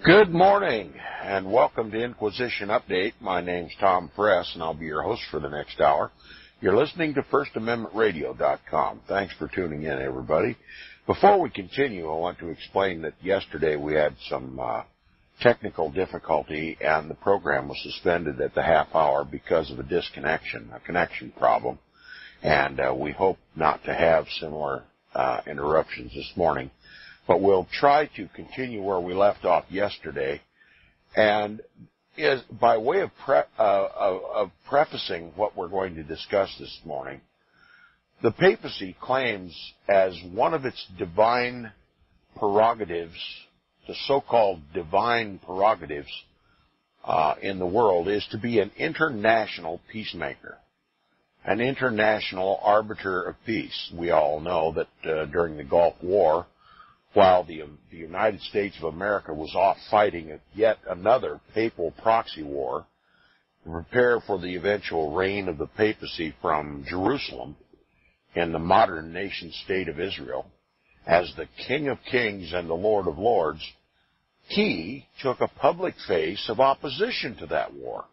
Good morning, and welcome to Inquisition Update. My name's Tom Press, and I'll be your host for the next hour. You're listening to FirstAmendmentRadio.net. Thanks for tuning in, everybody. Before we continue, I want to explain that yesterday we had some technical difficulty, and the program was suspended at the half hour because of a connection problem. And we hope not to have similar interruptions this morning. But we'll try to continue where we left off yesterday. And by way of prefacing what we're going to discuss this morning, the papacy claims as one of its divine prerogatives, the so-called divine prerogatives in the world, is to be an international peacemaker, an international arbiter of peace. We all know that during the Gulf War, while the United States of America was off fighting yet another papal proxy war to prepare for the eventual reign of the papacy from Jerusalem in the modern nation-state of Israel, as the King of Kings and the Lord of Lords, he took a public face of opposition to that war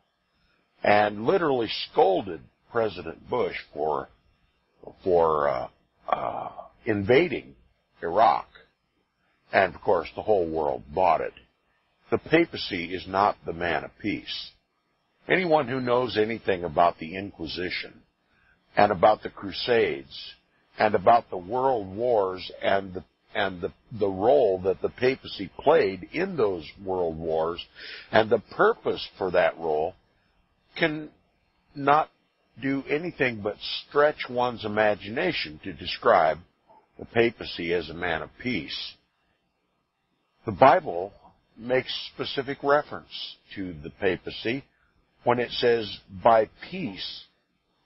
and literally scolded President Bush for invading Iraq. And, of course, the whole world bought it. The papacy is not the man of peace. Anyone who knows anything about the Inquisition and about the Crusades and about the world wars and the role that the papacy played in those world wars and the purpose for that role can not do anything but stretch one's imagination to describe the papacy as a man of peace. The Bible makes specific reference to the papacy when it says, by peace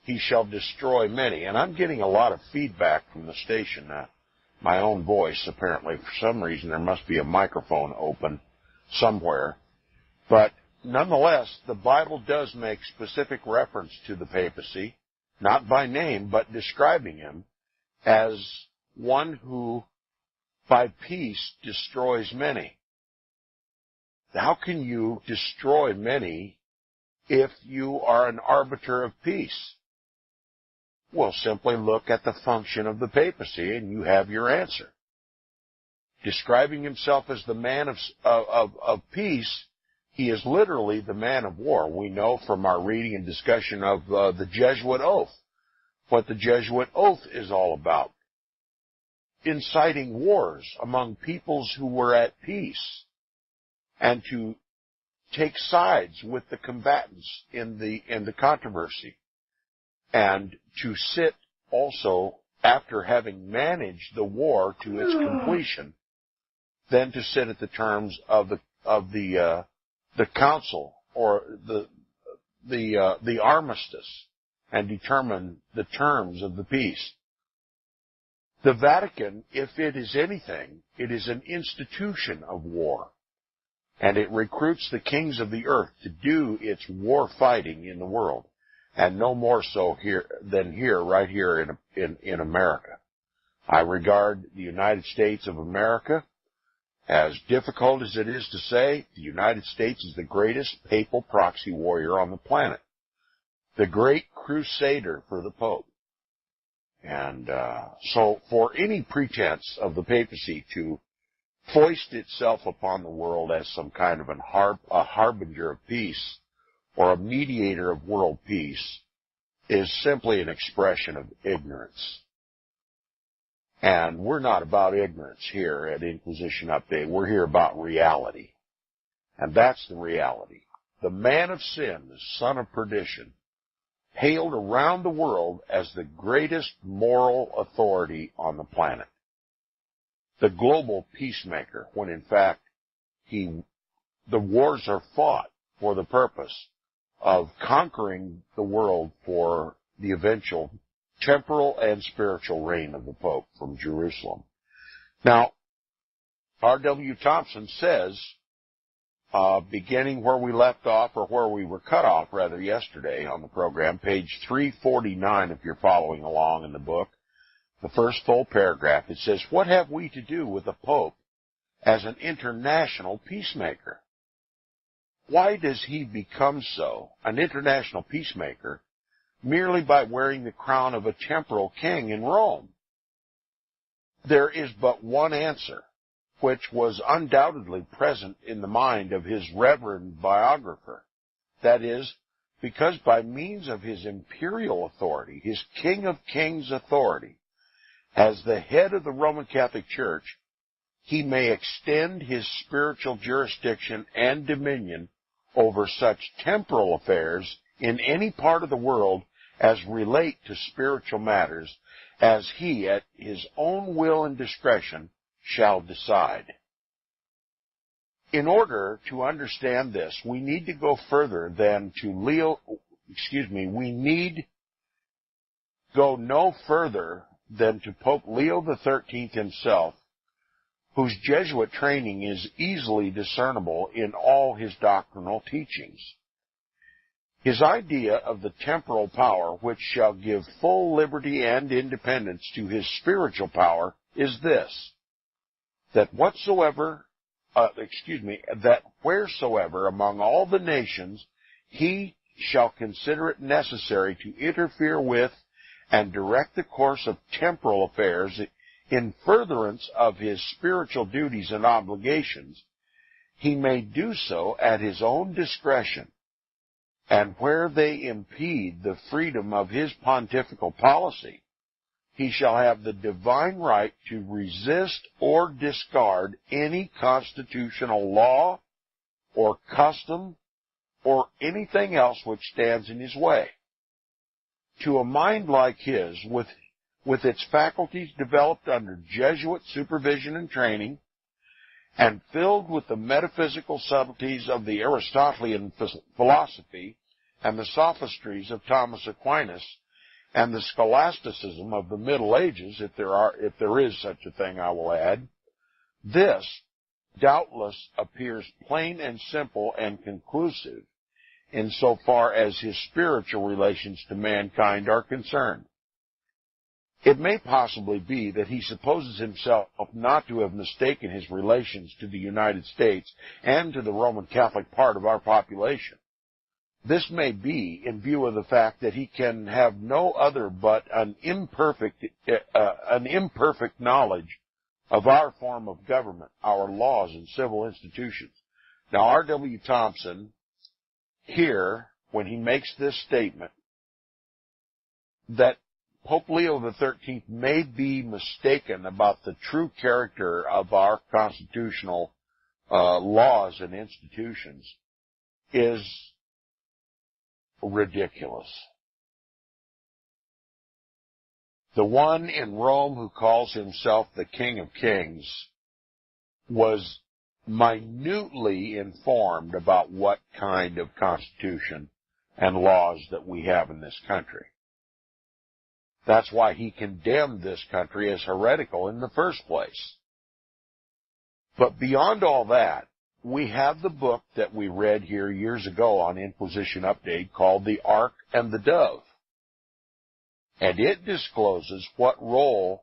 he shall destroy many. And I'm getting a lot of feedback from the station, my own voice, apparently. For some reason, there must be a microphone open somewhere. But nonetheless, the Bible does make specific reference to the papacy, not by name, but describing him as one who by peace destroys many. How can you destroy many if you are an arbiter of peace? Well, simply look at the function of the papacy and you have your answer. Describing himself as the man of peace, he is literally the man of war. We know from our reading and discussion of the Jesuit oath what the Jesuit oath is all about. Inciting wars among peoples who were at peace, and to take sides with the combatants in the controversy, and to sit also after having managed the war to its completion, then to sit at the terms of the council or the armistice and determine the terms of the peace. The Vatican, if it is anything, it is an institution of war, and it recruits the kings of the earth to do its war fighting in the world, and no more so than right here in America. I regard the United States of America, as difficult as it is to say, the United States is the greatest papal proxy warrior on the planet, the great crusader for the Pope. And so for any pretense of the papacy to foist itself upon the world as some kind of a harbinger of peace or a mediator of world peace is simply an expression of ignorance. And we're not about ignorance here at Inquisition Update. We're here about reality. And that's the reality. The man of sin, the son of perdition, hailed around the world as the greatest moral authority on the planet. The global peacemaker, when in fact the wars are fought for the purpose of conquering the world for the eventual temporal and spiritual reign of the Pope from Jerusalem. Now, R.W. Thompson says, beginning where we left off, or where we were cut off, rather, yesterday on the program, page 349, if you're following along in the book, the first full paragraph, it says, "What have we to do with a pope as an international peacemaker. Why does he become so, an international peacemaker, merely by wearing the crown of a temporal king in Rome? There is but one answer, which was undoubtedly present in the mind of his reverend biographer. That is, because by means of his imperial authority, his King of Kings authority, as the head of the Roman Catholic Church, he may extend his spiritual jurisdiction and dominion over such temporal affairs in any part of the world as relate to spiritual matters, as he, at his own will and discretion, shall decide. In order to understand this, we need to go further than to we need go no further than to Pope Leo XIII himself, whose Jesuit training is easily discernible in all his doctrinal teachings. His idea of the temporal power which shall give full liberty and independence to his spiritual power is this, that wheresoever among all the nations he shall consider it necessary to interfere with and direct the course of temporal affairs in furtherance of his spiritual duties and obligations, he may do so at his own discretion, and where they impede the freedom of his pontifical policy, he shall have the divine right to resist or discard any constitutional law or custom or anything else which stands in his way. To a mind like his, with its faculties developed under Jesuit supervision and training, and filled with the metaphysical subtleties of the Aristotelian philosophy and the sophistries of Thomas Aquinas, and the scholasticism of the Middle Ages, if there is such a thing, I will add, this doubtless appears plain and simple and conclusive insofar as his spiritual relations to mankind are concerned. It may possibly be that he supposes himself not to have mistaken his relations to the United States and to the Roman Catholic part of our population. This may be in view of the fact that he can have no other but an imperfect knowledge of our form of government, our laws and civil institutions. Now, R.W. Thompson, here, when he makes this statement, that Pope Leo XIII may be mistaken about the true character of our constitutional laws and institutions, is ridiculous. The one in Rome who calls himself the King of Kings was minutely informed about what kind of constitution and laws that we have in this country. That's why he condemned this country as heretical in the first place. But beyond all that, we have the book that we read here years ago on Inquisition Update called The Ark and the Dove. And it discloses what role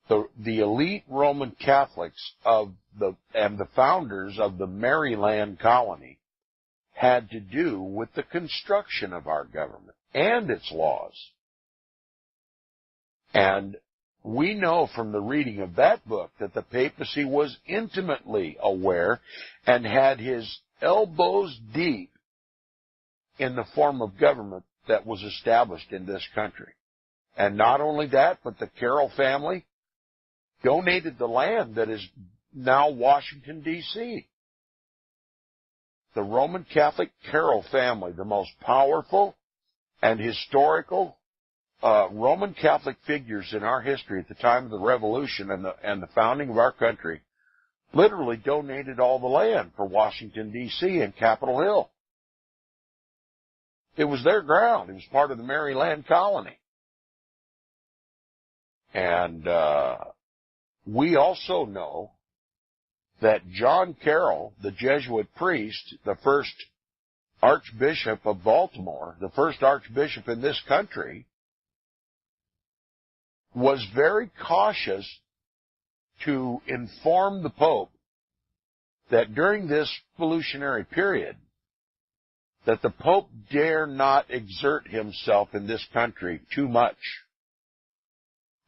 the elite Roman Catholics and the founders of the Maryland colony had to do with the construction of our government and its laws. And we know from the reading of that book that the papacy was intimately aware and had his elbows deep in the form of government that was established in this country. And not only that, but the Carroll family donated the land that is now Washington, D.C. The Roman Catholic Carroll family, the most powerful and historical Roman Catholic figures in our history at the time of the Revolution and the founding of our country, literally donated all the land for Washington, D.C. and Capitol Hill. It was their ground. It was part of the Maryland colony. And we also know that John Carroll, the Jesuit priest, the first Archbishop of Baltimore, the first Archbishop in this country, was very cautious to inform the Pope that during this revolutionary period, that the Pope dare not exert himself in this country too much,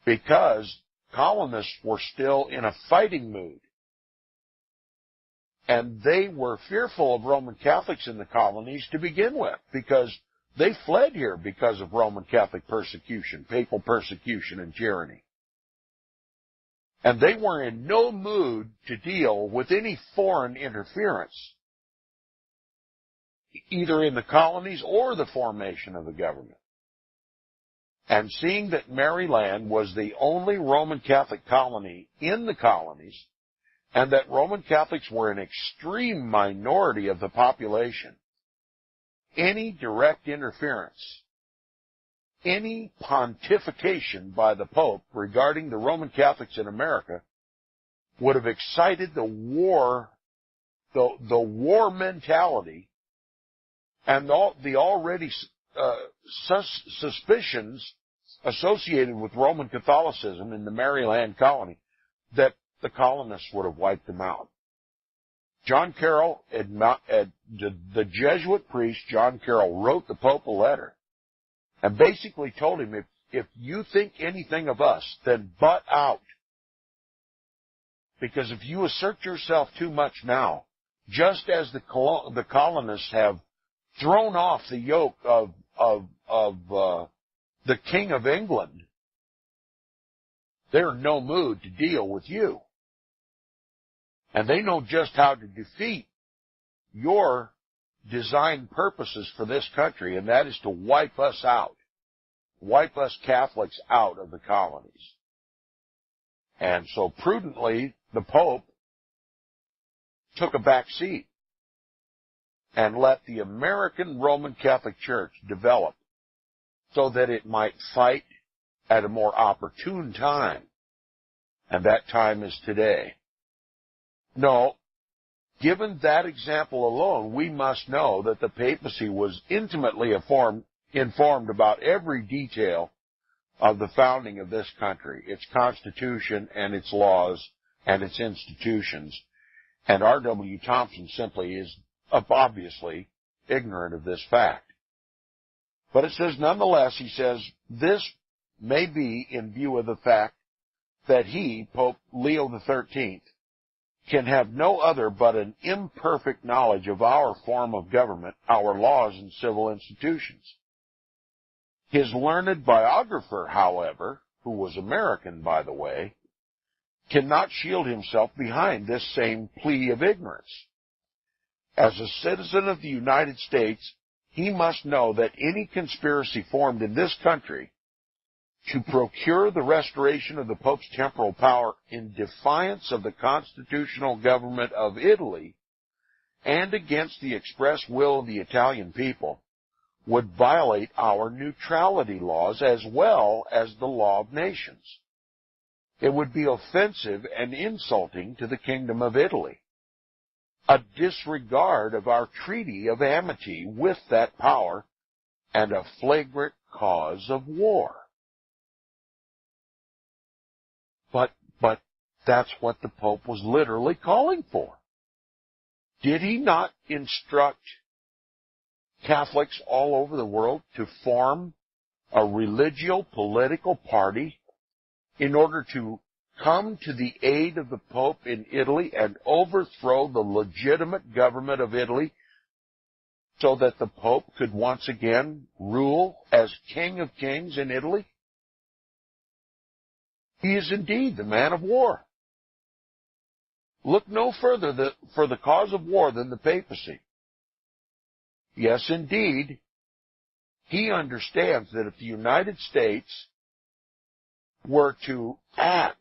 because colonists were still in a fighting mood. And they were fearful of Roman Catholics in the colonies to begin with, because they fled here because of Roman Catholic persecution, papal persecution, and tyranny. And they were in no mood to deal with any foreign interference, either in the colonies or the formation of the government. And seeing that Maryland was the only Roman Catholic colony in the colonies, and that Roman Catholics were an extreme minority of the population, any direct interference, any pontification by the Pope regarding the Roman Catholics in America would have excited the war mentality and the already suspicions associated with Roman Catholicism in the Maryland colony, that the colonists would have wiped them out. John Carroll, the Jesuit priest John Carroll, wrote the Pope a letter and basically told him, if you think anything of us, then butt out. Because if you assert yourself too much now, just as the colonists have thrown off the yoke of the King of England, they're in no mood to deal with you. And they know just how to defeat your designed purposes for this country, and that is to wipe us out, wipe us Catholics out of the colonies. And so prudently, the Pope took a back seat and let the American Roman Catholic Church develop so that it might fight at a more opportune time, and that time is today. No, given that example alone, we must know that the papacy was intimately informed about every detail of the founding of this country, its constitution and its laws and its institutions. And R.W. Thompson simply is obviously ignorant of this fact. But it says, nonetheless, he says, this may be in view of the fact that he, Pope Leo XIII, can have no other but an imperfect knowledge of our form of government, our laws and civil institutions. His learned biographer, however, who was American, by the way, cannot shield himself behind this same plea of ignorance. As a citizen of the United States, he must know that any conspiracy formed in this country to procure the restoration of the Pope's temporal power in defiance of the constitutional government of Italy and against the express will of the Italian people would violate our neutrality laws as well as the law of nations. It would be offensive and insulting to the Kingdom of Italy, a disregard of our treaty of amity with that power, and a flagrant cause of war. But that's what the Pope was literally calling for. Did he not instruct Catholics all over the world to form a religio-political party in order to come to the aid of the Pope in Italy and overthrow the legitimate government of Italy so that the Pope could once again rule as King of Kings in Italy? He is indeed the man of war. Look no further for the cause of war than the papacy. Yes, indeed, he understands that if the United States were to act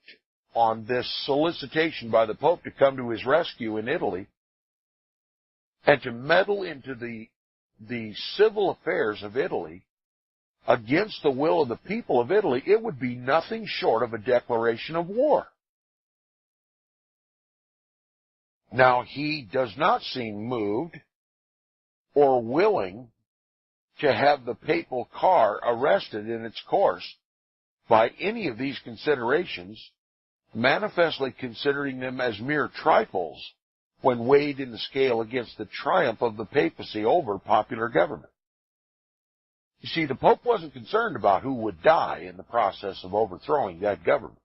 on this solicitation by the Pope to come to his rescue in Italy and to meddle into the civil affairs of Italy against the will of the people of Italy, it would be nothing short of a declaration of war. Now, he does not seem moved or willing to have the papal car arrested in its course by any of these considerations, manifestly considering them as mere trifles when weighed in the scale against the triumph of the papacy over popular government. You see, the Pope wasn't concerned about who would die in the process of overthrowing that government.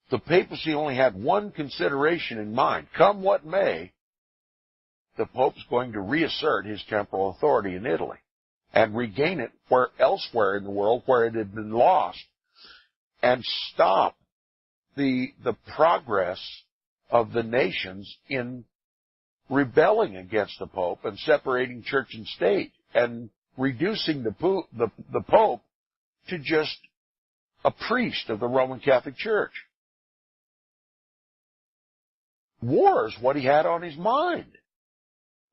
The papacy only had one consideration in mind. Come what may, the Pope's going to reassert his temporal authority in Italy and regain it elsewhere in the world where it had been lost, and stop the progress of the nations in rebelling against the Pope and separating church and state and reducing the Pope to just a priest of the Roman Catholic Church. War is what he had on his mind.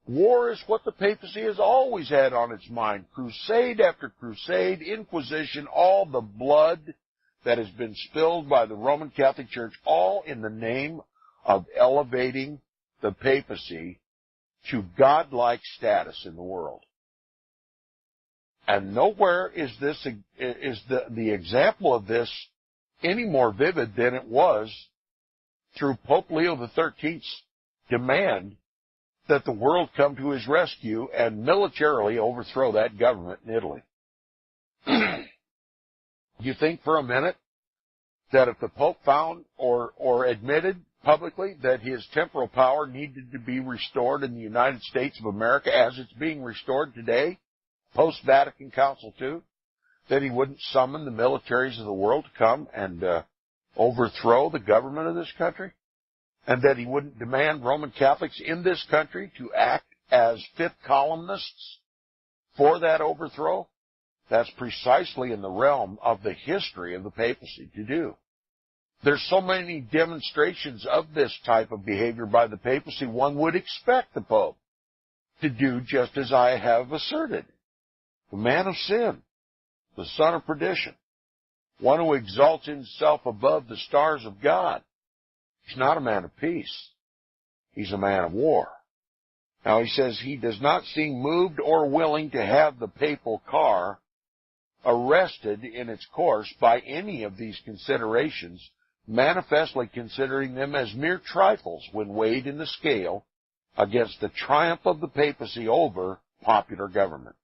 War is what the papacy has always had on its mind. Crusade after crusade, Inquisition, all the blood that has been spilled by the Roman Catholic Church, all in the name of elevating the papacy to godlike status in the world. And nowhere is the example of this any more vivid than it was through Pope Leo XIII's demand that the world come to his rescue and militarily overthrow that government in Italy. You think for a minute that if the Pope found or admitted publicly that his temporal power needed to be restored in the United States of America as it's being restored today, post-Vatican Council II, that he wouldn't summon the militaries of the world to come and overthrow the government of this country? And that he wouldn't demand Roman Catholics in this country to act as fifth columnists for that overthrow? That's precisely in the realm of the history of the papacy to do. There's so many demonstrations of this type of behavior by the papacy, one would expect the Pope to do just as I have asserted. The man of sin, the son of perdition, one who exalts himself above the stars of God. He's not a man of peace. He's a man of war. Now he says he does not seem moved or willing to have the papal car arrested in its course by any of these considerations, manifestly considering them as mere trifles when weighed in the scale against the triumph of the papacy over popular government.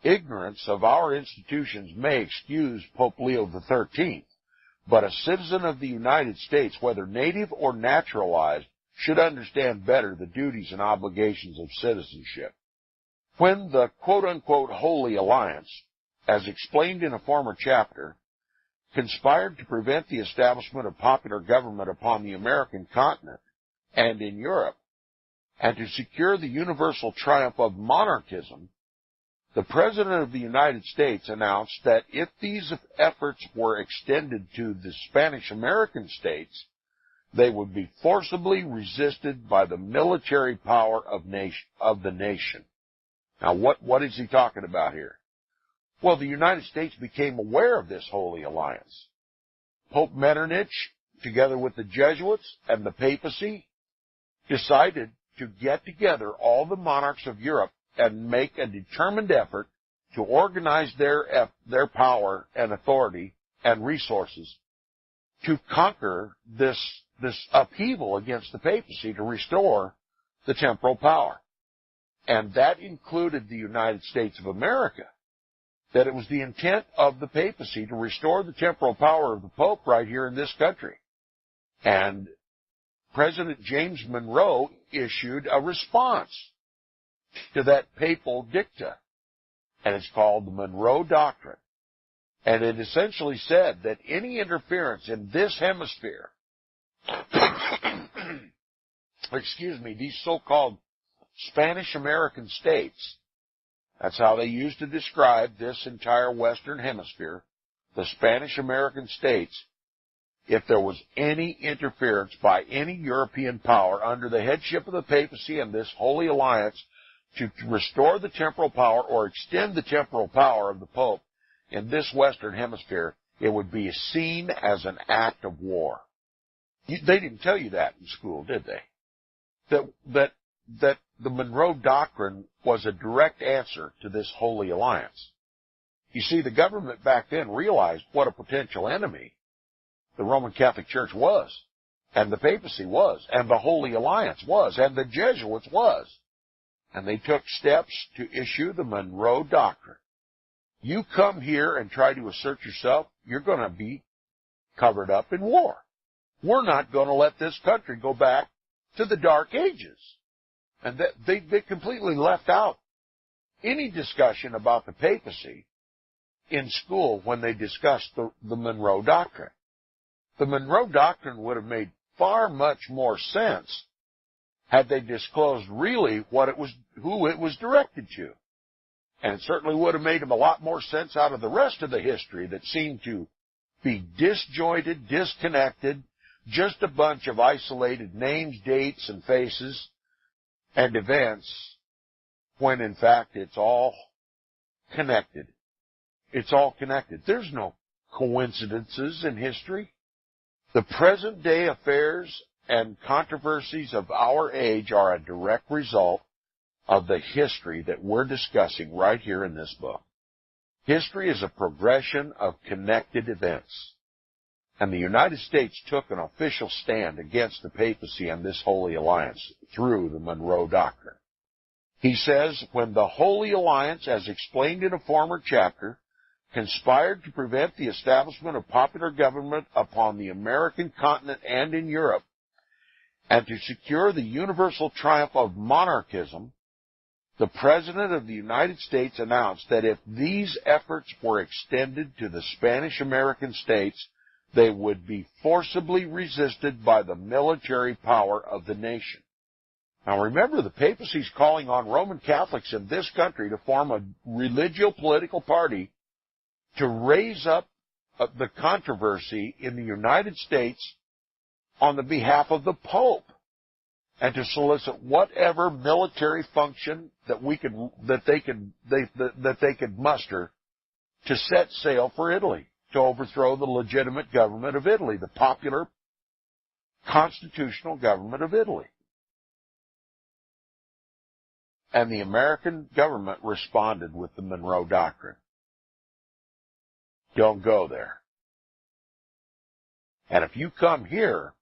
Ignorance of our institutions may excuse Pope Leo XIII, but a citizen of the United States, whether native or naturalized, should understand better the duties and obligations of citizenship. When the quote-unquote Holy Alliance, as explained in a former chapter, conspired to prevent the establishment of popular government upon the American continent and in Europe, and to secure the universal triumph of monarchism, the President of the United States announced that if these efforts were extended to the Spanish-American states, they would be forcibly resisted by the military power of the nation. Now, what is he talking about here? Well, the United States became aware of this Holy Alliance. Pope Metternich, together with the Jesuits and the papacy, decided to get together all the monarchs of Europe and make a determined effort to organize their power and authority and resources to conquer this upheaval against the papacy, to restore the temporal power. And that included the United States of America, that it was the intent of the papacy to restore the temporal power of the Pope right here in this country. And President James Monroe issued a response to that papal dicta, and it's called the Monroe Doctrine. And it essentially said that any interference in this hemisphere, these so-called Spanish-American states, that's how they used to describe this entire Western Hemisphere, the Spanish-American states, if there was any interference by any European power under the headship of the papacy and this Holy Alliance to restore the temporal power or extend the temporal power of the Pope in this Western Hemisphere, it would be seen as an act of war. They didn't tell you that in school, did they? That the Monroe Doctrine was a direct answer to this Holy Alliance. You see, the government back then realized what a potential enemy the Roman Catholic Church was. And the papacy was, and the Holy Alliance was, and the Jesuits was. And they took steps to issue the Monroe Doctrine. You come here and try to assert yourself, you're going to be covered up in war. We're not going to let this country go back to the Dark Ages. And they completely left out any discussion about the papacy in school when they discussed the Monroe Doctrine. The Monroe Doctrine would have made far much more sense had they disclosed really who it was directed to. And it certainly would have made a lot more sense out of the rest of the history that seemed to be disjointed, disconnected, just a bunch of isolated names, dates, and faces and events, when in fact it's all connected. It's all connected. There's no coincidences in history. The present-day affairs and controversies of our age are a direct result of the history that we're discussing right here in this book. History is a progression of connected events. And the United States took an official stand against the papacy and this Holy Alliance through the Monroe Doctrine. He says, when the Holy Alliance, as explained in a former chapter, conspired to prevent the establishment of popular government upon the American continent and in Europe, and to secure the universal triumph of monarchism, the President of the United States announced that if these efforts were extended to the Spanish-American states, they would be forcibly resisted by the military power of the nation. Now remember, the papacy is calling on Roman Catholics in this country to form a religio-political party to raise up the controversy in the United States on the behalf of the Pope, and to solicit whatever military function that they could muster to set sail for Italy, to overthrow the legitimate government of Italy, the popular constitutional government of Italy. And the American government responded with the Monroe Doctrine. Don't go there. And if you come here,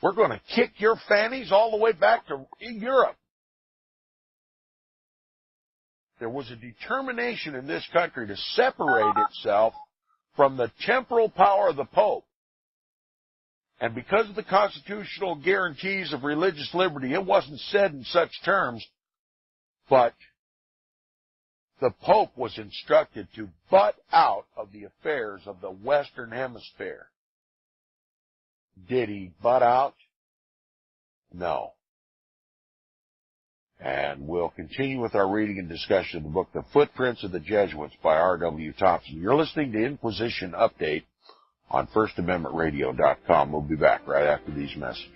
we're going to kick your fannies all the way back to Europe. There was a determination in this country to separate itself from the temporal power of the Pope. And because of the constitutional guarantees of religious liberty, it wasn't said in such terms, but the Pope was instructed to butt out of the affairs of the Western Hemisphere. Did he butt out? No. And we'll continue with our reading and discussion of the book, The Footprints of the Jesuits by R.W. Thompson. You're listening to Inquisition Update on FirstAmendmentRadio.com. We'll be back right after these messages.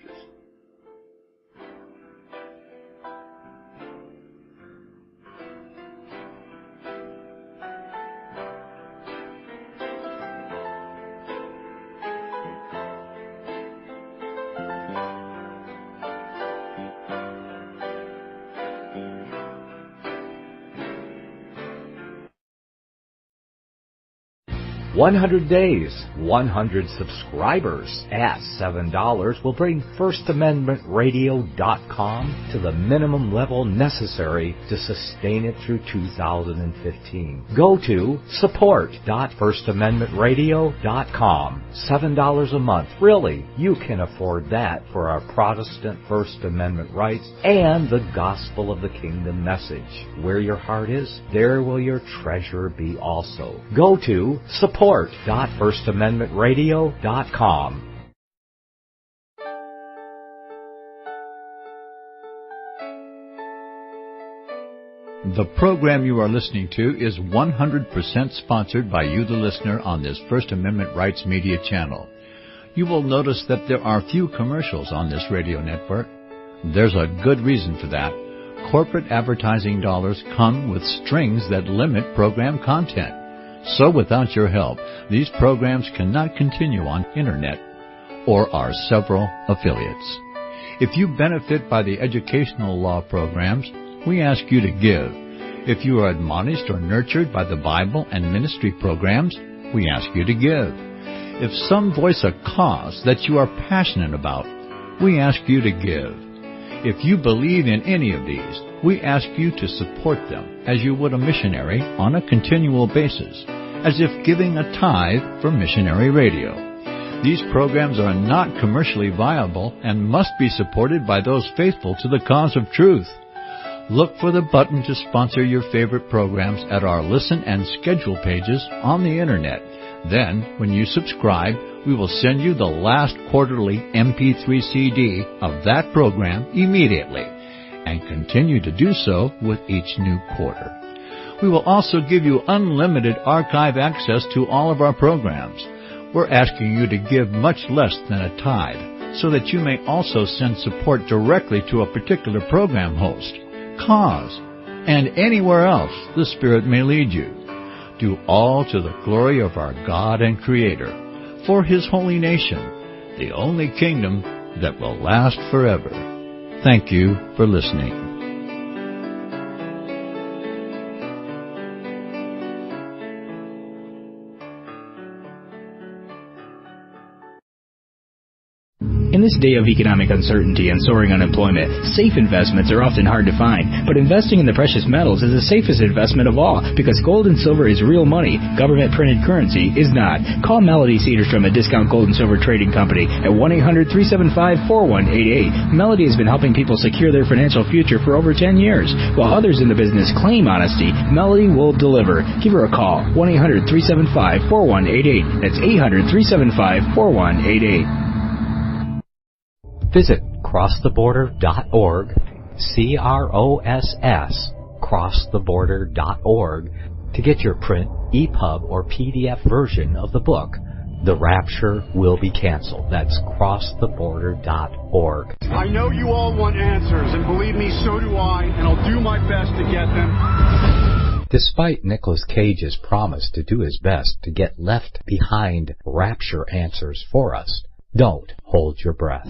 100 days, 100 subscribers at $7 will bring FirstAmendmentRadio.com to the minimum level necessary to sustain it through 2015. Go to support.FirstAmendmentRadio.com. $7 a month. Really, you can afford that for our Protestant First Amendment rights and the gospel of the kingdom message. Where your heart is, there will your treasure be also. Go to support.FirstAmendmentRadio.com. The program you are listening to is 100% sponsored by you, the listener, on this First Amendment Rights Media channel. You will notice that there are few commercials on this radio network. There's a good reason for that. Corporate advertising dollars come with strings that limit program content. So without your help, these programs cannot continue on Internet or our several affiliates. If you benefit by the educational law programs, we ask you to give. If you are admonished or nurtured by the Bible and ministry programs, we ask you to give. If some voice a cause that you are passionate about, we ask you to give. If you believe in any of these, we ask you to support them as you would a missionary on a continual basis, as if giving a tithe for missionary radio. These programs are not commercially viable and must be supported by those faithful to the cause of truth. Look for the button to sponsor your favorite programs at our listen and schedule pages on the Internet. Then, when you subscribe, we will send you the last quarterly MP3 CD of that program immediately, and continue to do so with each new quarter. We will also give you unlimited archive access to all of our programs. We're asking you to give much less than a tithe, so that you may also send support directly to a particular program host, cause, and anywhere else the Spirit may lead you. Do all to the glory of our God and Creator, for His holy nation, the only kingdom that will last forever. Thank you for listening. In this day of economic uncertainty and soaring unemployment, safe investments are often hard to find. But investing in the precious metals is the safest investment of all, because gold and silver is real money. Government-printed currency is not. Call Melody Cedarstrom at Discount Gold and Silver Trading Company at 1-800-375-4188. Melody has been helping people secure their financial future for over 10 years. While others in the business claim honesty, Melody will deliver. Give her a call, 1-800-375-4188. That's 800-375-4188. Visit crosstheborder.org, CROSS, crosstheborder.org, to get your print, EPUB, or PDF version of the book, The Rapture Will Be Canceled. That's crosstheborder.org. I know you all want answers, and believe me, so do I, and I'll do my best to get them. Despite Nicolas Cage's promise to do his best to get left behind rapture answers for us, don't hold your breath.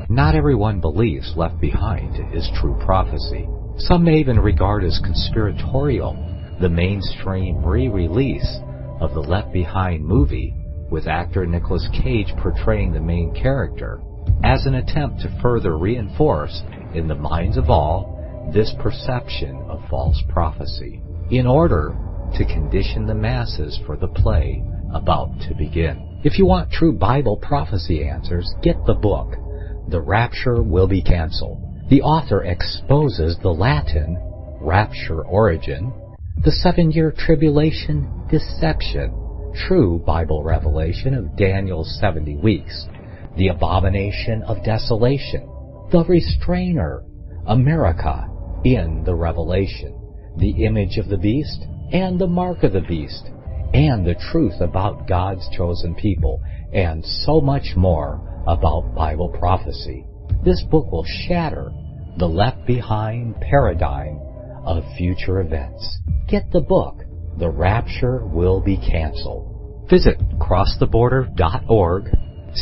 Not everyone believes Left Behind is true prophecy. Some may even regard as conspiratorial the mainstream re-release of the Left Behind movie with actor Nicolas Cage portraying the main character as an attempt to further reinforce in the minds of all this perception of false prophecy in order to condition the masses for the play about to begin. If you want true Bible prophecy answers, get the book, The Rapture Will Be Canceled. The author exposes the Latin rapture origin, the 7-year tribulation deception, true Bible revelation of Daniel's 70 weeks, the abomination of desolation, the restrainer, America in the Revelation, the image of the beast and the mark of the beast, and the truth about God's chosen people, and so much more about Bible prophecy. This book will shatter the Left Behind paradigm of future events. Get the book, The Rapture Will Be Canceled. Visit crosstheborder.org,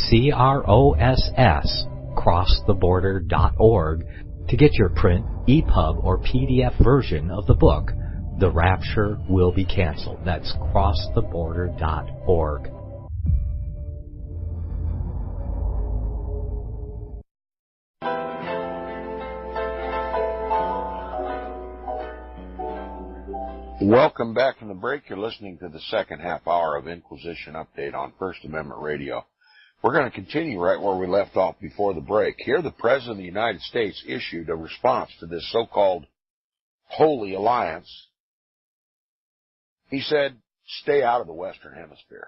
CROSS, crosstheborder.org, to get your print, EPUB, or PDF version of the book, The Rapture Will Be Canceled. That's crosstheborder.org. Welcome back from the break. You're listening to the second half hour of Inquisition Update on First Amendment Radio. We're going to continue right where we left off before the break. Here, the President of the United States issued a response to this so-called Holy Alliance. He said, stay out of the Western Hemisphere.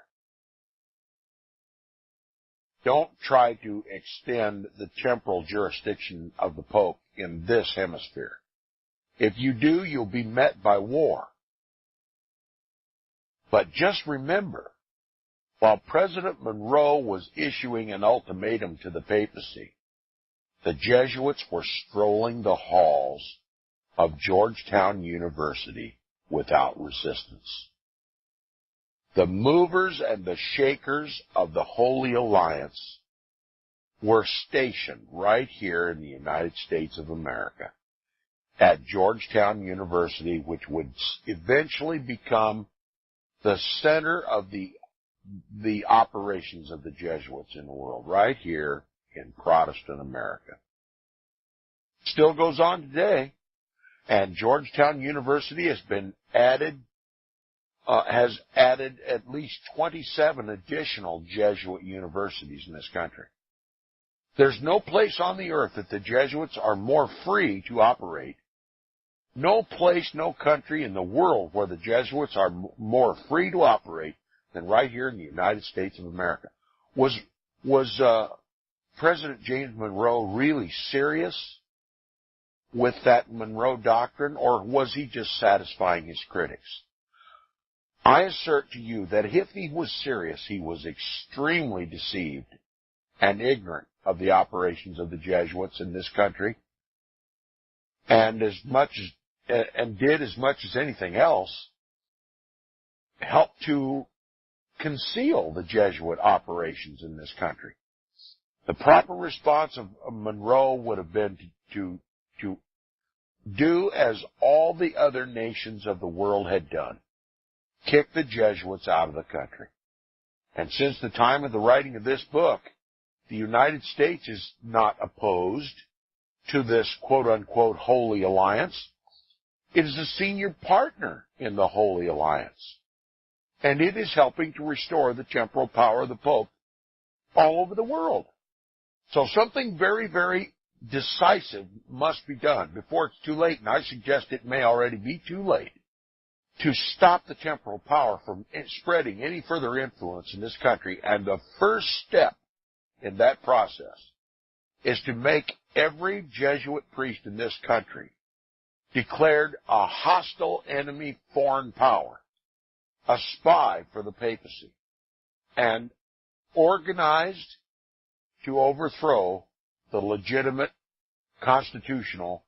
Don't try to extend the temporal jurisdiction of the Pope in this hemisphere. If you do, you'll be met by war. But just remember, while President Monroe was issuing an ultimatum to the papacy, the Jesuits were strolling the halls of Georgetown University without resistance. The movers and the shakers of the Holy Alliance were stationed right here in the United States of America at Georgetown University, which would eventually become the center of the the operations of the Jesuits in the world, right here in Protestant America. Still goes on today, and Georgetown University has added at least 27 additional Jesuit universities in this country. There's no place on the earth that the Jesuits are more free to operate. No place, no country in the world where the Jesuits are more free to operate than right here in the United States of America. Was President James Monroe really serious with that Monroe Doctrine, or was he just satisfying his critics? I assert to you that if he was serious, he was extremely deceived and ignorant of the operations of the Jesuits in this country, and did as much as anything else, help to conceal the Jesuit operations in this country. The proper response of Monroe would have been to do as all the other nations of the world had done: kick the Jesuits out of the country. And since the time of the writing of this book, the United States is not opposed to this quote-unquote Holy Alliance. It is a senior partner in the Holy Alliance, and it is helping to restore the temporal power of the Pope all over the world. So something very, very decisive must be done before it's too late, and I suggest it may already be too late, to stop the temporal power from spreading any further influence in this country. And the first step in that process is to make every Jesuit priest in this country declared a hostile enemy foreign power, a spy for the papacy, and organized to overthrow the legitimate, constitutional,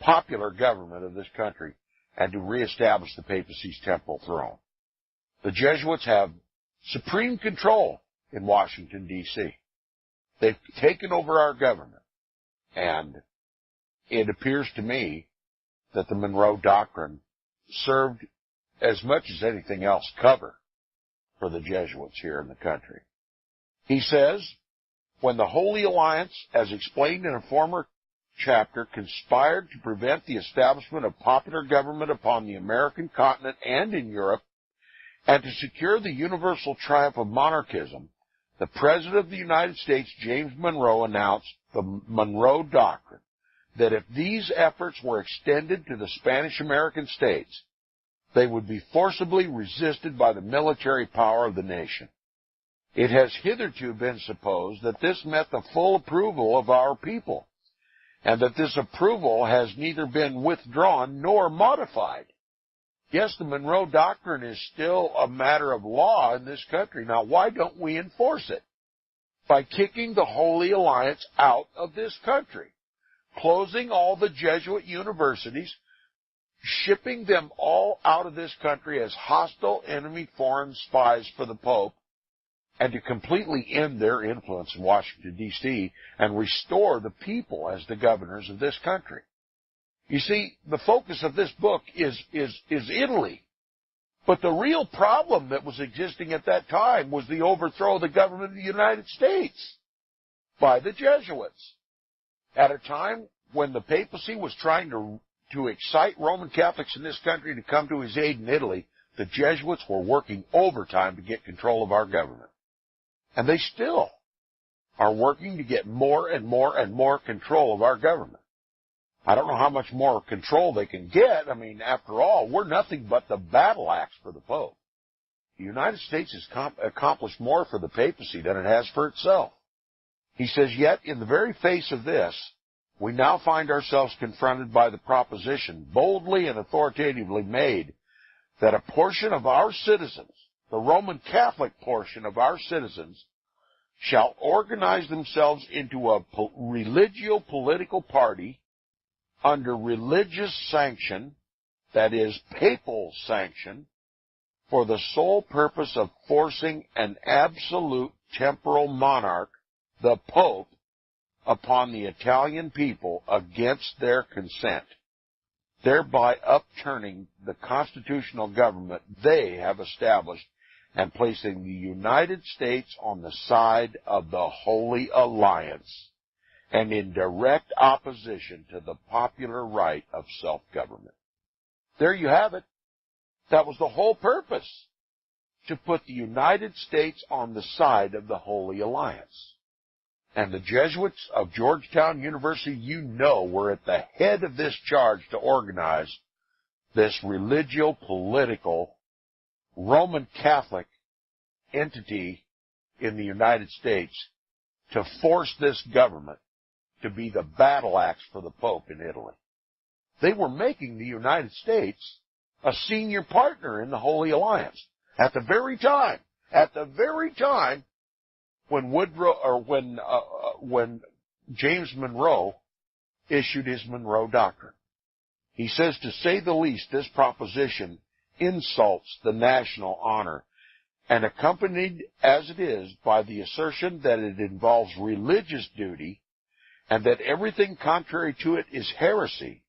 popular government of this country and to reestablish the papacy's temporal throne. The Jesuits have supreme control in Washington, D.C. They've taken over our government, and it appears to me that the Monroe Doctrine served, as much as anything else, cover for the Jesuits here in the country. He says, when the Holy Alliance, as explained in a former chapter, conspired to prevent the establishment of popular government upon the American continent and in Europe, and to secure the universal triumph of monarchism, the President of the United States, James Monroe, announced the Monroe Doctrine, that if these efforts were extended to the Spanish-American states, they would be forcibly resisted by the military power of the nation. It has hitherto been supposed that this meant the full approval of our people, and that this approval has neither been withdrawn nor modified. Yes, the Monroe Doctrine is still a matter of law in this country. Now, why don't we enforce it? By kicking the Holy Alliance out of this country, closing all the Jesuit universities, shipping them all out of this country as hostile enemy foreign spies for the Pope, and to completely end their influence in Washington, D.C., and restore the people as the governors of this country. You see, the focus of this book is Italy. But the real problem that was existing at that time was the overthrow of the government of the United States by the Jesuits. At a time when the papacy was trying to excite Roman Catholics in this country to come to his aid in Italy, the Jesuits were working overtime to get control of our government. And they still are working to get more and more and more control of our government. I don't know how much more control they can get. I mean, after all, we're nothing but the battle axe for the Pope. The United States has accomplished more for the papacy than it has for itself. He says, yet, in the very face of this, we now find ourselves confronted by the proposition, boldly and authoritatively made, that a portion of our citizens, the Roman Catholic portion of our citizens, shall organize themselves into a religio-political party under religious sanction, that is, papal sanction, for the sole purpose of forcing an absolute temporal monarch, the Pope, upon the Italian people against their consent, thereby upturning the constitutional government they have established and placing the United States on the side of the Holy Alliance and in direct opposition to the popular right of self-government. There you have it. That was the whole purpose, to put the United States on the side of the Holy Alliance. And the Jesuits of Georgetown University, were at the head of this charge to organize this religio-political Roman Catholic entity in the United States to force this government to be the battle axe for the Pope in Italy. They were making the United States a senior partner in the Holy Alliance at the very time when James Monroe issued his Monroe Doctrine. He says, to say the least, this proposition insults the national honor, and accompanied as it is by the assertion that it involves religious duty and that everything contrary to it is heresy,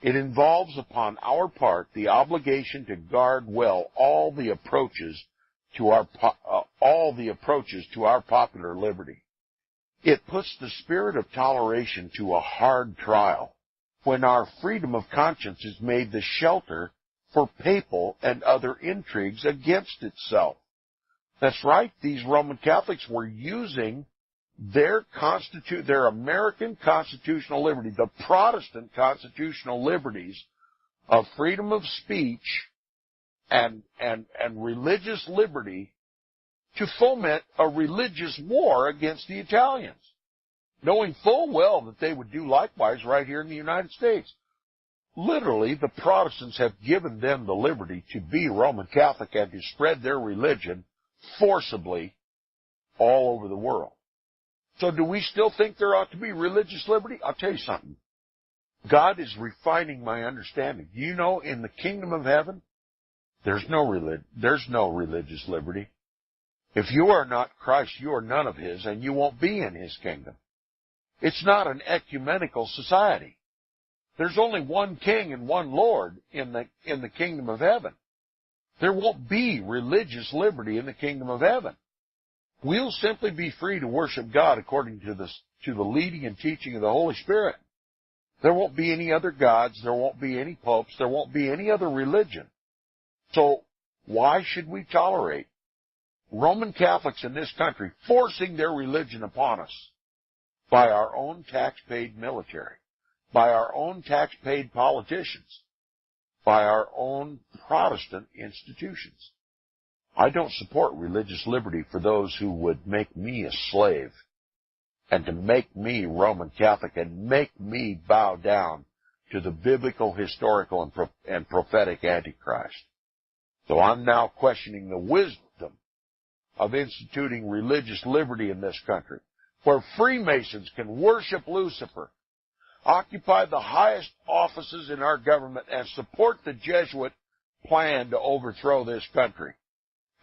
it involves upon our part the obligation to guard well all the approaches to our popular liberty. It puts the spirit of toleration to a hard trial when our freedom of conscience is made the shelter for papal and other intrigues against itself. That's right, these Roman Catholics were using their American constitutional liberty, the Protestant constitutional liberties of freedom of speech and religious liberty to foment a religious war against the Italians, knowing full well that they would do likewise right here in the United States. Literally, the Protestants have given them the liberty to be Roman Catholic and to spread their religion forcibly all over the world. So do we still think there ought to be religious liberty? I'll tell you something. God is refining my understanding. You know, in the kingdom of heaven, there's no religious liberty. If you are not Christ, you are none of his, and you won't be in his kingdom. It's not an ecumenical society. There's only one king and one Lord in the kingdom of heaven. There won't be religious liberty in the kingdom of heaven. We'll simply be free to worship God according to the leading and teaching of the Holy Spirit. There won't be any other gods. There won't be any popes. There won't be any other religion. So why should we tolerate Roman Catholics in this country forcing their religion upon us by our own tax-paid military, by our own tax-paid politicians, by our own Protestant institutions? I don't support religious liberty for those who would make me a slave and to make me Roman Catholic and make me bow down to the biblical, historical, and prophetic Antichrist. So I'm now questioning the wisdom of instituting religious liberty in this country, where Freemasons can worship Lucifer, occupy the highest offices in our government, and support the Jesuit plan to overthrow this country,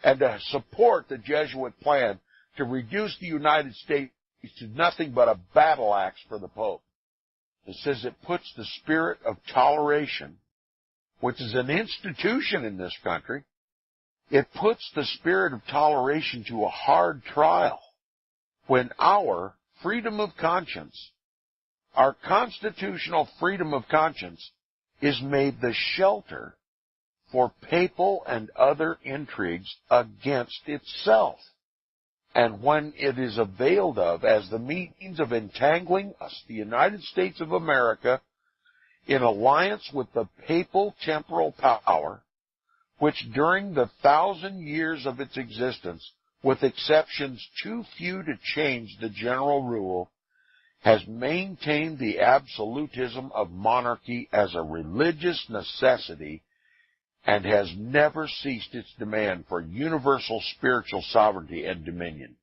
and to support the Jesuit plan to reduce the United States to nothing but a battle axe for the Pope. It says it puts the spirit of toleration, which is an institution in this country, it puts the spirit of toleration to a hard trial when our freedom of conscience, our constitutional freedom of conscience, is made the shelter for papal and other intrigues against itself, and when it is availed of as the means of entangling us, the United States of America, in alliance with the papal temporal power, which during the 1,000 years of its existence, with exceptions too few to change the general rule, has maintained the absolutism of monarchy as a religious necessity and has never ceased its demand for universal spiritual sovereignty and dominion.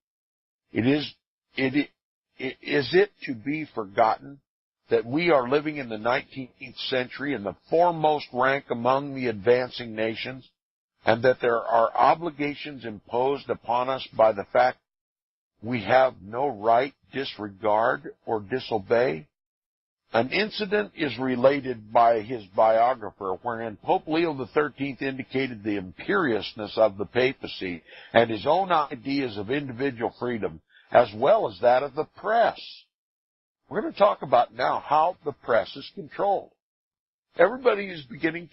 Is it to be forgotten that we are living in the 19th century in the foremost rank among the advancing nations, and that there are obligations imposed upon us by the fact we have no right to disregard or disobey? An incident is related by his biographer wherein Pope Leo XIII indicated the imperiousness of the papacy and his own ideas of individual freedom, as well as that of the press. We're going to talk about now how the press is controlled. Everybody is beginning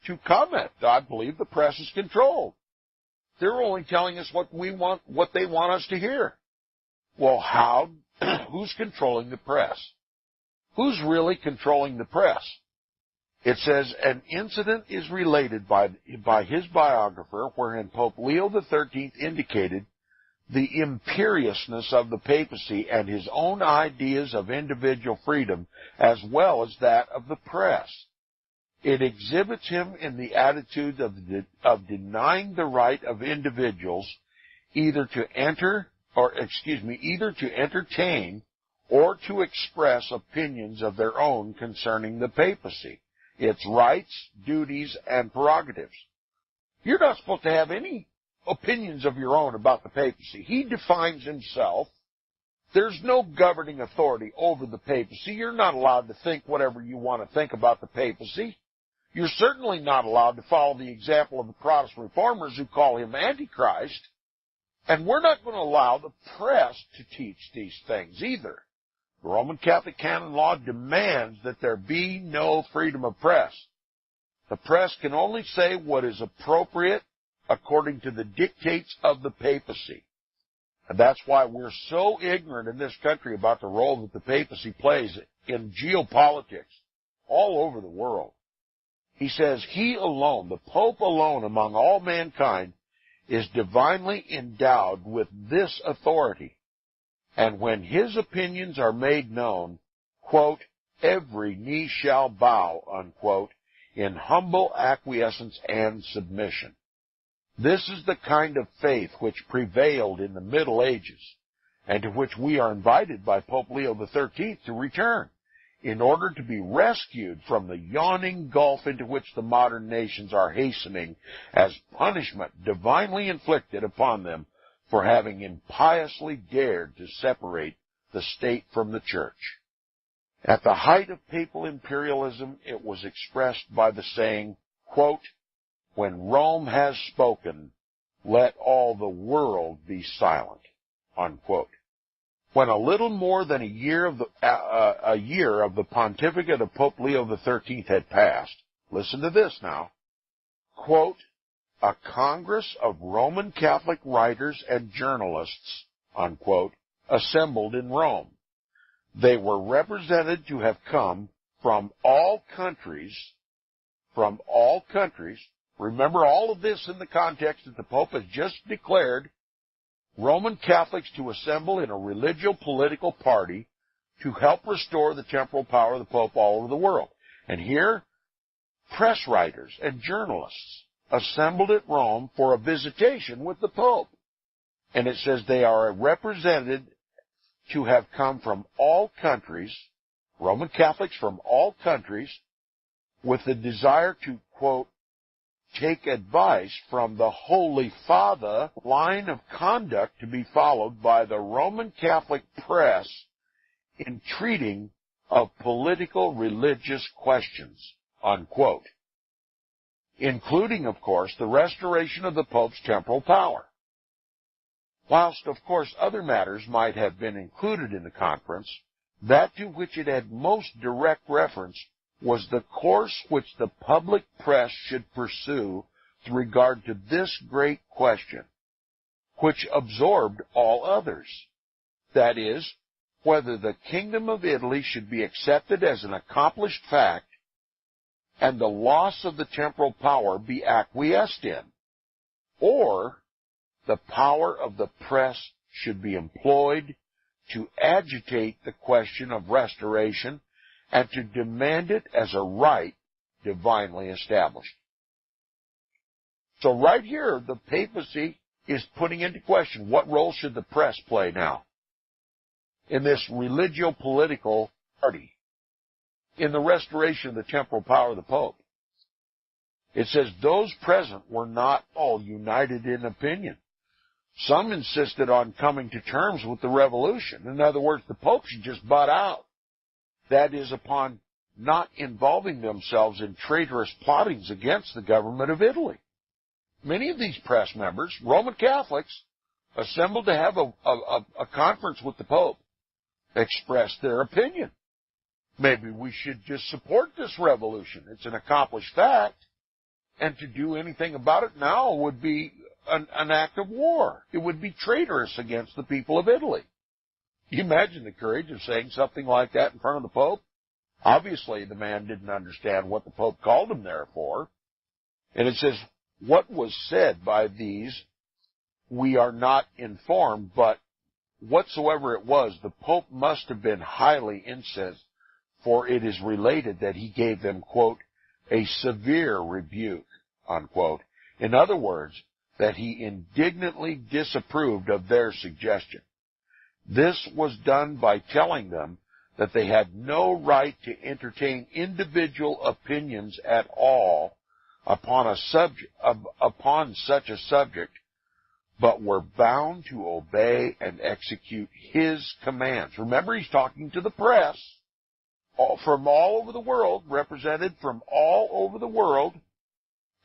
to comment. I believe the press is controlled. They're only telling us what they want us to hear. Well, how? Who's controlling the press? Who's really controlling the press? It says, an incident is related by his biographer wherein Pope Leo XIII indicated the imperiousness of the papacy and his own ideas of individual freedom as well as that of the press. It exhibits him in the attitude of denying the right of individuals either to entertain or to express opinions of their own concerning the papacy, its rights, duties, and prerogatives. You're not supposed to have any opinions of your own about the papacy. He defines himself. There's no governing authority over the papacy. You're not allowed to think whatever you want to think about the papacy. You're certainly not allowed to follow the example of the Protestant reformers who call him Antichrist. And we're not going to allow the press to teach these things either. The Roman Catholic canon law demands that there be no freedom of press. The press can only say what is appropriate according to the dictates of the papacy. And that's why we're so ignorant in this country about the role that the papacy plays in geopolitics all over the world. He says he alone, the Pope alone among all mankind, is divinely endowed with this authority. And when his opinions are made known, quote, every knee shall bow, unquote, in humble acquiescence and submission. This is the kind of faith which prevailed in the Middle Ages, and to which we are invited by Pope Leo XIII to return, in order to be rescued from the yawning gulf into which the modern nations are hastening as punishment divinely inflicted upon them for having impiously dared to separate the state from the church. At the height of papal imperialism, it was expressed by the saying, quote, when Rome has spoken, let all the world be silent, unquote. When a little more than a year of the pontificate of Pope Leo XIII had passed, listen to this now, quote, a Congress of Roman Catholic writers and journalists, unquote, assembled in Rome. They were represented to have come from all countries. Remember all of this in the context that the Pope has just declared Roman Catholics to assemble in a religio-political party to help restore the temporal power of the Pope all over the world. And here, press writers and journalists assembled at Rome for a visitation with the Pope. And it says they are represented to have come from all countries, Roman Catholics from all countries, with the desire to, quote, take advice from the Holy Father, line of conduct to be followed by the Roman Catholic press in treating of political religious questions, unquote, including, of course, the restoration of the Pope's temporal power. Whilst, of course, other matters might have been included in the conference, that to which it had most direct reference was the course which the public press should pursue with regard to this great question, which absorbed all others. That is, whether the Kingdom of Italy should be accepted as an accomplished fact and the loss of the temporal power be acquiesced in, or the power of the press should be employed to agitate the question of restoration and to demand it as a right divinely established. So right here, the papacy is putting into question what role should the press play now in this religio-political party, in the restoration of the temporal power of the Pope. It says those present were not all united in opinion. Some insisted on coming to terms with the revolution. In other words, the Pope should just butt out. that is, upon not involving themselves in traitorous plottings against the government of Italy. Many of these press members, Roman Catholics, assembled to have a conference with the Pope, expressed their opinion. Maybe we should just support this revolution. It's an accomplished fact, and to do anything about it now would be an act of war. It would be traitorous against the people of Italy. You imagine the courage of saying something like that in front of the Pope? Obviously, the man didn't understand what the Pope called him there for. And it says, what was said by these, we are not informed, but whatsoever it was, the Pope must have been highly incensed, for it is related that he gave them, quote, a severe rebuke, unquote. In other words, that he indignantly disapproved of their suggestion. This was done by telling them that they had no right to entertain individual opinions at all upon such a subject, but were bound to obey and execute his commands. Remember, he's talking to the press from all over the world, represented from all over the world.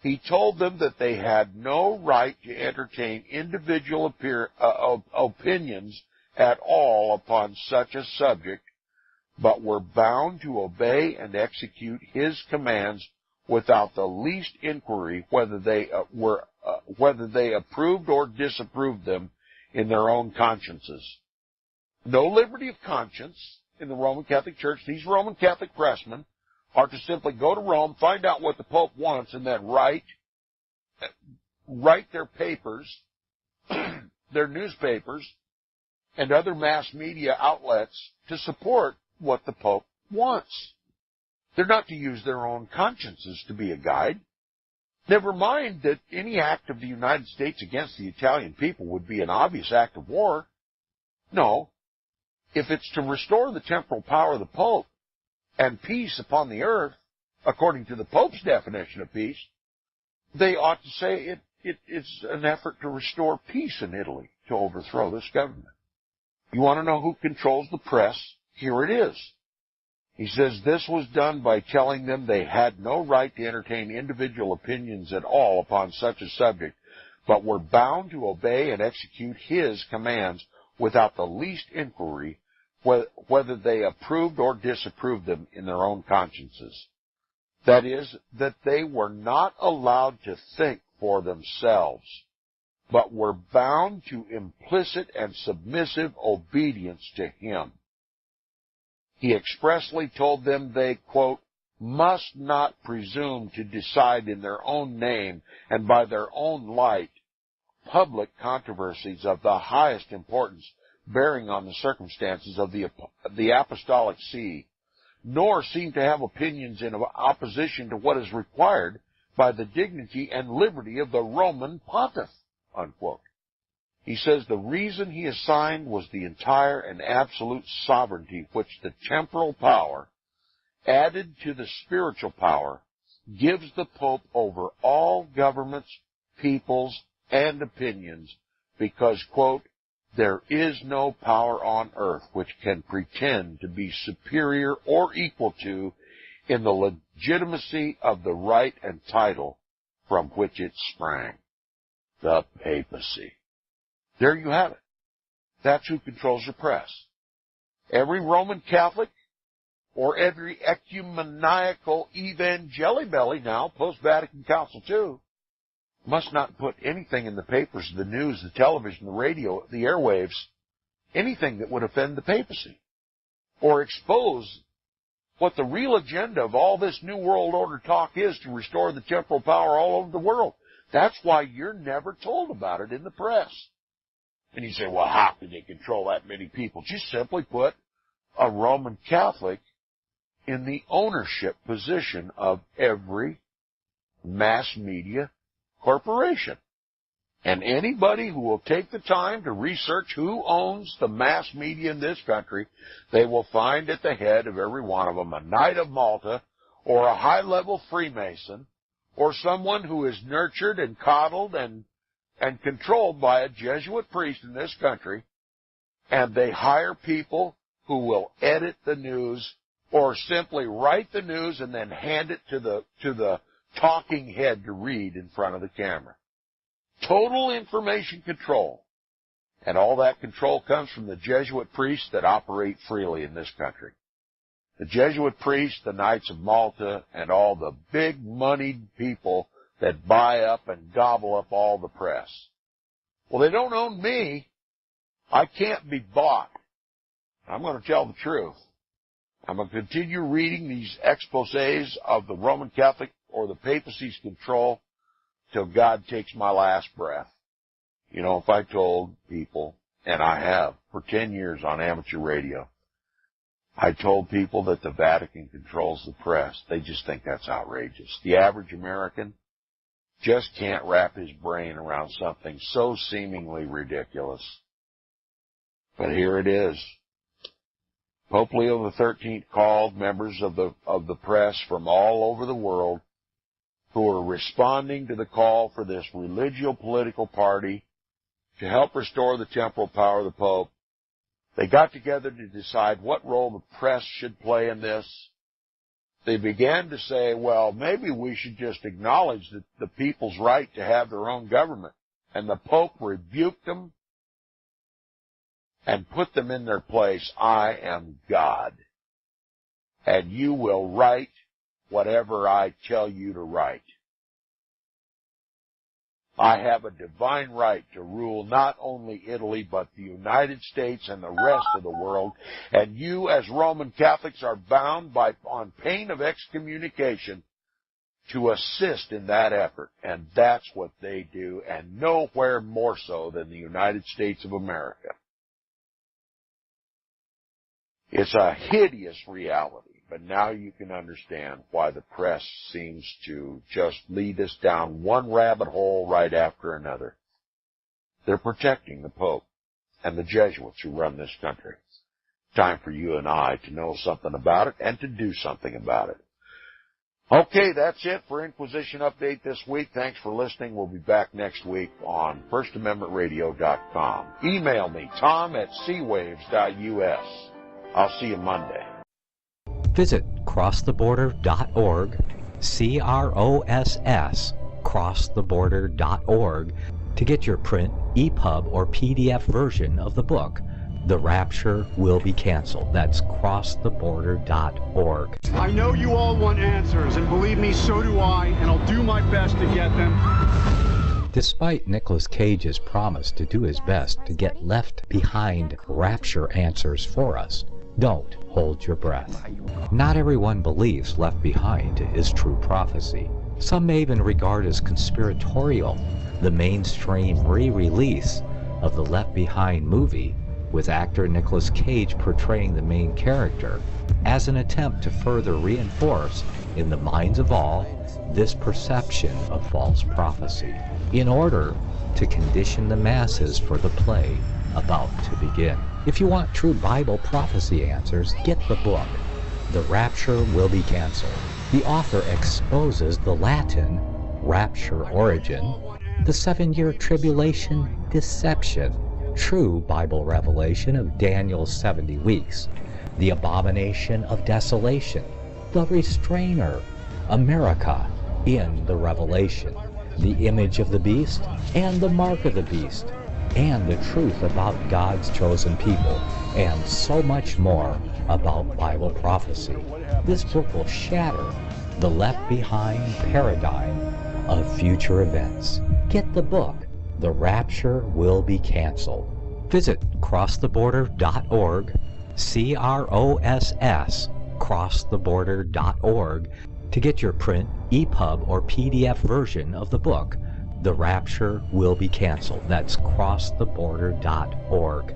He told them that they had no right to entertain individual opinions at all upon such a subject, but were bound to obey and execute his commands without the least inquiry whether they approved or disapproved them in their own consciences. No liberty of conscience in the Roman Catholic Church. These Roman Catholic pressmen are to simply go to Rome, find out what the Pope wants, and then write their papers, their newspapers, and other mass media outlets to support what the Pope wants. They're not to use their own consciences to be a guide. Never mind that any act of the United States against the Italian people would be an obvious act of war. No. If it's to restore the temporal power of the Pope and peace upon the earth, according to the Pope's definition of peace, they ought to say it's an effort to restore peace in Italy, to overthrow this government. You want to know who controls the press? Here it is. He says this was done by telling them they had no right to entertain individual opinions at all upon such a subject, but were bound to obey and execute his commands without the least inquiry whether they approved or disapproved them in their own consciences. That is, that they were not allowed to think for themselves, but were bound to implicit and submissive obedience to him. He expressly told them they, quote, must not presume to decide in their own name and by their own light public controversies of the highest importance bearing on the circumstances of the apostolic see, nor seem to have opinions in opposition to what is required by the dignity and liberty of the Roman pontiff, unquote. He says the reason he assigned was the entire and absolute sovereignty which the temporal power, added to the spiritual power, gives the Pope over all governments, peoples, and opinions, because, quote, there is no power on earth which can pretend to be superior or equal to in the legitimacy of the right and title from which it sprang, the papacy. There you have it. That's who controls the press. Every Roman Catholic or every ecumenical evangelibelly now, post-Vatican Council II, must not put anything in the papers, the news, the television, the radio, the airwaves, anything that would offend the papacy or expose what the real agenda of all this New World Order talk is, to restore the temporal power all over the world. That's why you're never told about it in the press. And you say, well, how can they control that many people? Just simply put a Roman Catholic in the ownership position of every mass media corporation. And anybody who will take the time to research who owns the mass media in this country, they will find at the head of every one of them a Knight of Malta or a high-level Freemason or someone who is nurtured and coddled and controlled by a Jesuit priest in this country, and they hire people who will edit the news or simply write the news and then hand it to the talking head to read in front of the camera. Total information control. And all that control comes from the Jesuit priests that operate freely in this country. The Jesuit priests, the Knights of Malta, and all the big moneyed people that buy up and gobble up all the press. Well, they don't own me. I can't be bought. I'm going to tell the truth. I'm going to continue reading these exposés of the Roman Catholic or the papacy's control till God takes my last breath. You know, if I told people, and I have for 10 years on amateur radio, I told people that the Vatican controls the press, they just think that's outrageous. The average American just can't wrap his brain around something so seemingly ridiculous. But here it is. Pope Leo XIII called members of the press from all over the world who are responding to the call for this religio-political party to help restore the temporal power of the Pope. They got together to decide what role the press should play in this. They began to say, well, maybe we should just acknowledge the people's right to have their own government. And the Pope rebuked them and put them in their place. I am God, and you will write whatever I tell you to write. I have a divine right to rule not only Italy, but the United States and the rest of the world. And you, as Roman Catholics, are bound on pain of excommunication to assist in that effort. And that's what they do, and nowhere more so than the United States of America. It's a hideous reality. But now you can understand why the press seems to just lead us down one rabbit hole right after another. They're protecting the Pope and the Jesuits who run this country. Time for you and I to know something about it and to do something about it. Okay, that's it for Inquisition Update this week. Thanks for listening. We'll be back next week on FirstAmendmentRadio.com. Email me, tom@seawaves.us. I'll see you Monday. Visit crosstheborder.org, CROSS, crosstheborder.org, to get your print, EPUB, or PDF version of the book, The Rapture Will Be Canceled. That's crosstheborder.org. I know you all want answers, and believe me, so do I, and I'll do my best to get them. Despite Nicolas Cage's promise to do his best to get left behind rapture answers for us, don't hold your breath. Not everyone believes Left Behind is true prophecy. Some may even regard as conspiratorial the mainstream re-release of the Left Behind movie with actor Nicolas Cage portraying the main character as an attempt to further reinforce in the minds of all this perception of false prophecy in order to condition the masses for the play about to begin. If you want true Bible prophecy answers, get the book, The Rapture Will Be Canceled. The author exposes the Latin rapture origin, the 7-year tribulation deception, true Bible revelation of Daniel's 70 weeks, the abomination of desolation, the restrainer, America in the Revelation, the image of the beast and the mark of the beast, and the truth about God's chosen people, and so much more about Bible prophecy. This book will shatter the Left Behind paradigm of future events. Get the book, The Rapture Will Be Canceled. Visit crosstheborder.org, CROSS, crosstheborder.org, to get your print, EPUB, or PDF version of the book, The Rapture Will Be Canceled. That's crosstheborder.org.